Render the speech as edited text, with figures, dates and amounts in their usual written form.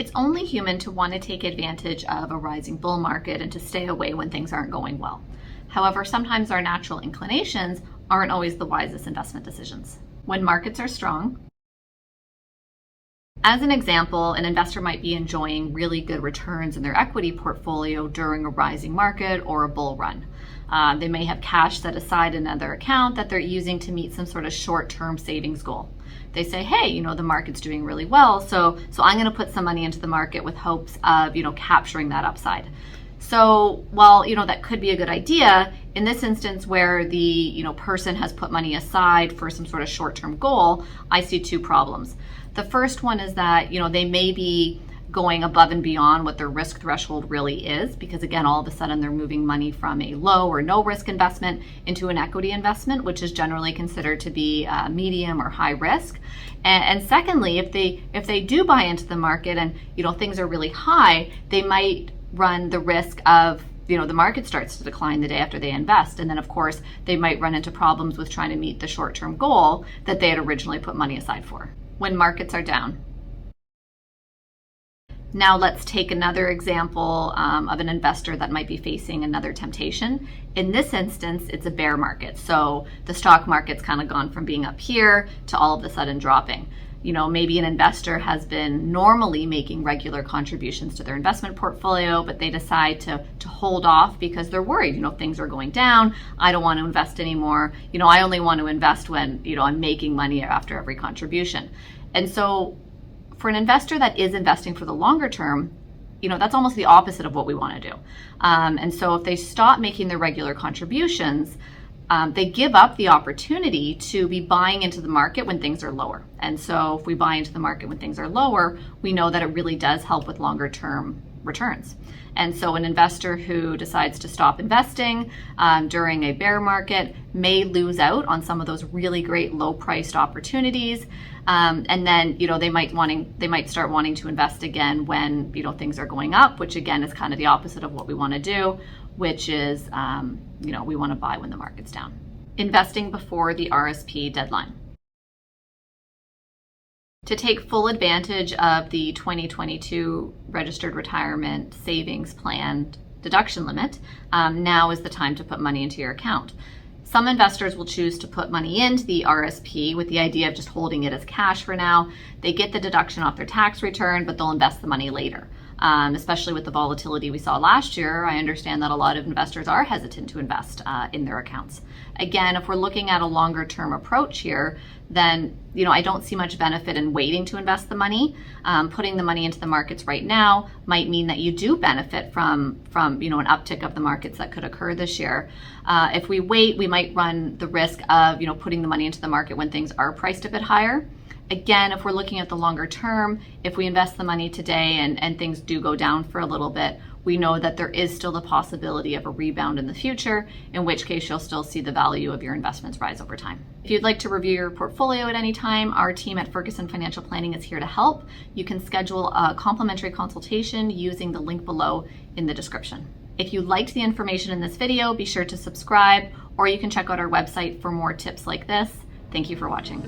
It's only human to want to take advantage of a rising bull market and to stay away when things aren't going well. However, sometimes our natural inclinations aren't always the wisest investment decisions. When markets are strong, as an example, an investor might be enjoying really good returns in their equity portfolio during a rising market or a bull run. They may have cash set aside in another account that they're using to meet some sort of short-term savings goal. They say, hey, the market's doing really well, so I'm going to put some money into the market with hopes of, capturing that upside. So while, that could be a good idea, in this instance where the, person has put money aside for some sort of short-term goal, I see two problems. The first one is that, they may be going above and beyond what their risk threshold really is, because again, all of a sudden they're moving money from a low or no risk investment into an equity investment, which is generally considered to be medium or high risk. And secondly, if they do buy into the market and things are really high, they might run the risk of the market starts to decline the day after they invest. And then of course, they might run into problems with trying to meet the short-term goal that they had originally put money aside for. When markets are down. Now let's take another example of an investor that might be facing another temptation. In this instance, it's a bear market. So the stock market's kind of gone from being up here to all of a sudden dropping. Maybe an investor has been normally making regular contributions to their investment portfolio, but they decide to hold off because they're worried, things are going down. I don't want to invest anymore. I only want to invest when, I'm making money after every contribution. And so for an investor that is investing for the longer term, that's almost the opposite of what we want to do. And so if they stop making their regular contributions, they give up the opportunity to be buying into the market when things are lower. And so if we buy into the market when things are lower, we know that it really does help with longer term returns. And so an investor who decides to stop investing during a bear market may lose out on some of those really great low priced opportunities. And then, they might start wanting to invest again when, things are going up, which again is kind of the opposite of what we want to do, which is, we want to buy when the market's down. Investing before the RRSP deadline. To take full advantage of the 2022 Registered Retirement Savings Plan deduction limit, now is the time to put money into your account. Some investors will choose to put money into the RRSP with the idea of just holding it as cash for now. They get the deduction off their tax return, but they'll invest the money later. Especially with the volatility we saw last year, I understand that a lot of investors are hesitant to invest in their accounts. Again, if we're looking at a longer term approach here, then I don't see much benefit in waiting to invest the money. Putting the money into the markets right now might mean that you do benefit from an uptick of the markets that could occur this year. If we wait, we might run the risk of putting the money into the market when things are priced a bit higher. Again, if we're looking at the longer term, if we invest the money today and things do go down for a little bit, we know that there is still the possibility of a rebound in the future, in which case you'll still see the value of your investments rise over time. If you'd like to review your portfolio at any time, our team at Ferguson Financial Planning is here to help. You can schedule a complimentary consultation using the link below in the description. If you liked the information in this video, be sure to subscribe, or you can check out our website for more tips like this. Thank you for watching.